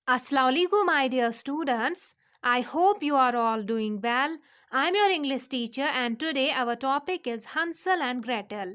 Assalamu alaikum, my dear students. I hope you are all doing well. I'm your English teacher and today our topic is Hansel and Gretel.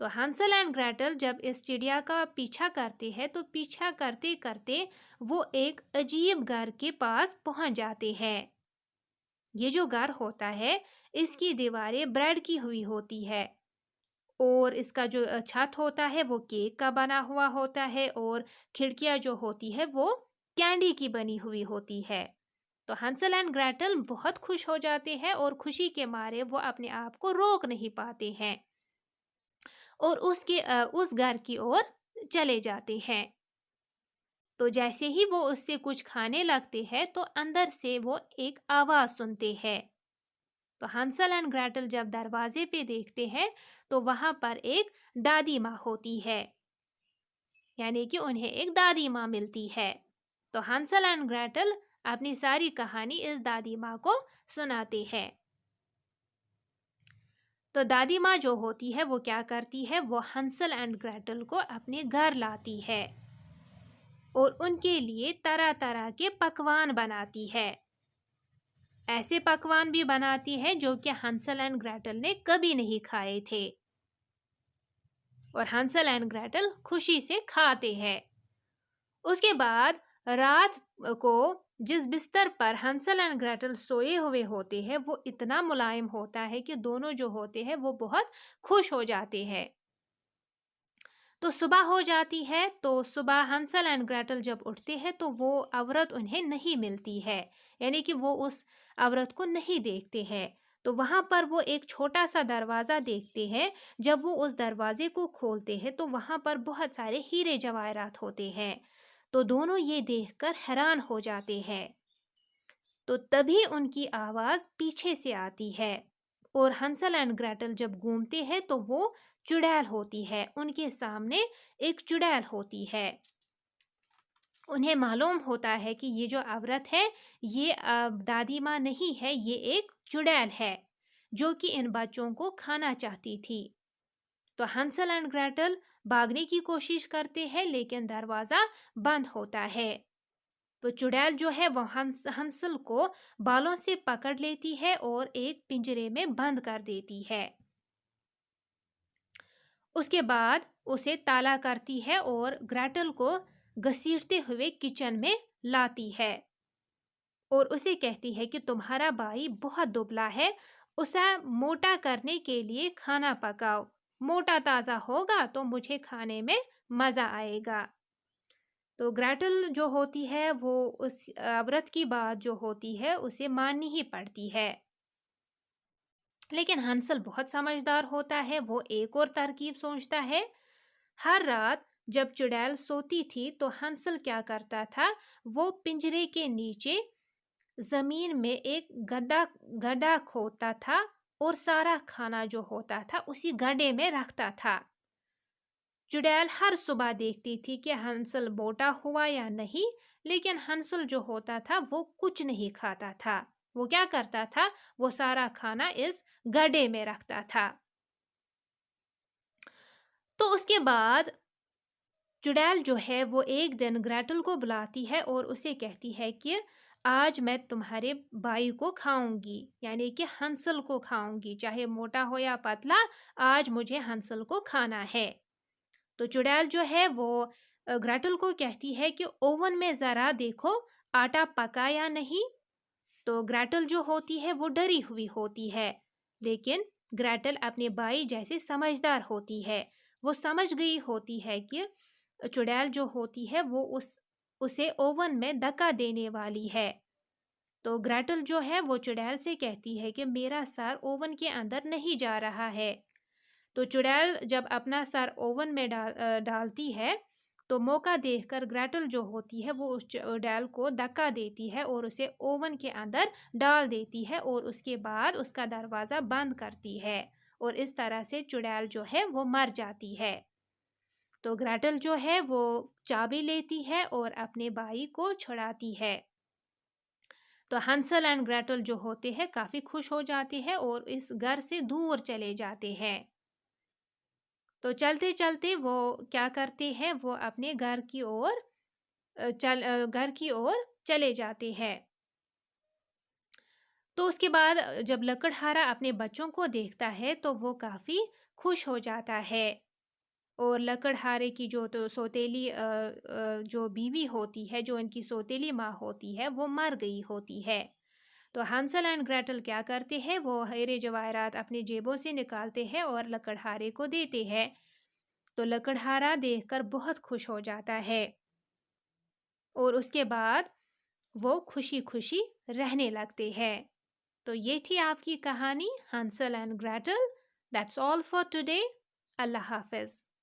تو Hansal and گریٹل جب اس چڑیا کا پیچھا کرتے ہیں تو پیچھا کرتے کرتے وہ ایک عجیب گھر کے پاس پہنچ جاتے ہیں۔ یہ جو گھر ہوتا ہے اس کی دیواریں بریڈ کی ہوئی ہوتی ہے، اور اس کا جو چھت ہوتا ہے وہ کیک کا بنا ہوا ہوتا ہے، اور کھڑکیاں جو ہوتی ہے وہ کینڈی کی بنی ہوئی ہوتی ہے۔ تو ہنسل اینڈ گریٹل بہت خوش ہو جاتے ہیں اور خوشی کے مارے وہ اپنے آپ کو روک نہیں پاتے ہیں اور اس گھر کی اور چلے جاتے ہیں۔ تو جیسے ہی وہ اس سے کچھ کھانے لگتے ہیں تو اندر سے وہ ایک آواز سنتے ہیں۔ تو ہنسل اینڈ گریٹل جب دروازے پہ دیکھتے ہیں تو وہاں پر ایک دادی ماں ہوتی ہے، یعنی کہ انہیں ایک دادی ماں ملتی ہے۔ تو ہنسل اینڈ گریٹل اپنی ساری کہانی اس دادی ماں کو سناتے ہیں۔ تو دادی ماں جو ہوتی ہے وہ کیا کرتی ہے، وہ ہنسل اینڈ گریٹل کو اپنے گھر لاتی ہے اور ان کے لیے طرح طرح کے پکوان بناتی ہے۔ ایسے پکوان بھی بناتی ہے جو کہ ہنسل اینڈ گریٹل نے کبھی نہیں کھائے تھے، اور ہنسل اینڈ گریٹل خوشی سے کھاتے ہیں۔ اس کے بعد رات کو جس بستر پر ہنسل اینڈ گریٹل سوئے ہوئے ہوتے ہیں وہ اتنا ملائم ہوتا ہے کہ دونوں جو ہوتے ہیں وہ بہت خوش ہو جاتے ہیں۔ تو صبح ہو جاتی ہے، تو صبح ہنسل اینڈ گریٹل جب اٹھتے ہیں تو وہ عورت انہیں نہیں ملتی ہے، یعنی کہ وہ اس عورت کو نہیں دیکھتے ہیں۔ تو وہاں پر وہ ایک چھوٹا سا دروازہ دیکھتے ہیں۔ جب وہ اس دروازے کو کھولتے ہیں تو وہاں پر بہت سارے ہیرے جواہرات ہوتے ہیں۔ تو دونوں یہ دیکھ کر حیران ہو جاتے ہیں۔ تو تبھی ان کی آواز پیچھے سے آتی ہے، اور ہنسل اینڈ گریٹل جب گھومتے ہیں تو وہ چڑیل ہوتی ہے، ان کے سامنے ایک چڑیل ہوتی ہے۔ انہیں معلوم ہوتا ہے کہ یہ جو عورت ہے یہ دادی ماں نہیں ہے، یہ ایک چڑیل ہے جو کہ ان بچوں کو کھانا چاہتی تھی۔ تو ہنسل اینڈ گریٹل بھاگنے کی کوشش کرتے ہیں لیکن دروازہ بند ہوتا ہے۔ تو چڑیل جو ہے وہ ہنسل کو بالوں سے پکڑ لیتی ہے اور ایک پنجرے میں بند کر دیتی ہے۔ اس کے بعد اسے تالا کرتی ہے اور گریٹل کو گھسیٹتے ہوئے کچن میں لاتی ہے اور اسے کہتی ہے کہ تمہارا بھائی بہت دبلا ہے، اسے موٹا کرنے کے لیے کھانا پکاؤ، موٹا تازہ ہوگا تو مجھے کھانے میں مزہ آئے گا۔ تو گریٹل جو ہوتی ہے وہ اس عورت کی بات جو ہوتی ہے اسے ماننی ہی پڑتی ہے، لیکن ہنسل بہت سمجھدار ہوتا ہے، وہ ایک اور ترکیب سوچتا ہے۔ ہر رات جب چڑیل سوتی تھی تو ہنسل کیا کرتا تھا، وہ پنجرے کے نیچے زمین میں ایک گڈھا کھودتا تھا اور سارا کھانا جو ہوتا تھا اسی گڈھے میں رکھتا تھا۔ چڑیل ہر صبح دیکھتی تھی کہ ہنسل موٹا ہوا یا نہیں، لیکن ہنسل جو ہوتا تھا وہ کچھ نہیں کھاتا تھا۔ وہ کیا کرتا تھا، وہ سارا کھانا اس گڈھے میں رکھتا تھا۔ تو اس کے بعد چڑیل جو ہے وہ ایک دن گریٹل کو بلاتی ہے اور اسے کہتی ہے کہ آج میں تمہارے بھائی کو کھاؤں گی، یعنی کہ ہنسل کو کھاؤں گی، چاہے موٹا ہو یا پتلا، آج مجھے ہنسل کو کھانا ہے۔ تو چڑیل جو ہے وہ گریٹل کو کہتی ہے کہ اوون میں ذرا دیکھو آٹا پکا یا نہیں۔ تو گریٹل جو ہوتی ہے وہ ڈری ہوئی ہوتی ہے، لیکن گریٹل اپنے بھائی جیسے سمجھدار ہوتی ہے، وہ سمجھ گئی ہوتی ہے کہ چڑیل جو ہوتی ہے وہ اسے اوون میں دھکا دینے والی ہے۔ تو گریٹل جو ہے وہ چڑیل سے کہتی ہے کہ میرا سر اوون کے اندر نہیں جا رہا ہے۔ تو چڑیل جب اپنا سر اوون میں ڈالتی ہے تو موقع دیکھ کر گریٹل جو ہوتی ہے وہ اس چڑیل کو دھکا دیتی ہے اور اسے اوون کے اندر ڈال دیتی ہے، اور اس کے بعد اس کا دروازہ بند کرتی ہے، اور اس طرح سے چڑیل جو ہے وہ مر جاتی ہے۔ تو گریٹل جو ہے وہ چابی لیتی ہے اور اپنے بھائی کو چھڑاتی ہے۔ تو ہنسل اینڈ گریٹل جو ہوتے ہیں کافی خوش ہو جاتے ہیں اور اس گھر سے دور چلے جاتے ہیں۔ تو چلتے چلتے وہ کیا کرتے ہیں، وہ اپنے گھر کی اور چلے جاتے ہیں۔ تو اس کے بعد جب لکڑہارا اپنے بچوں کو دیکھتا ہے تو وہ کافی خوش ہو جاتا ہے، اور لکڑہارے کی جو تو سوتیلی جو بیوی ہوتی ہے، جو ان کی سوتیلی ماں ہوتی ہے، وہ مر گئی ہوتی ہے۔ تو ہنسل اینڈ گریٹل کیا کرتے ہیں، وہ ہیرے جواہرات اپنے جیبوں سے نکالتے ہیں اور لکڑہارے کو دیتے ہیں۔ تو لکڑہارا دیکھ کر بہت خوش ہو جاتا ہے اور اس کے بعد وہ خوشی خوشی رہنے لگتے ہیں۔ تو یہ تھی آپ کی کہانی Hansel and Gretel. That's all for today. اللہ حافظ۔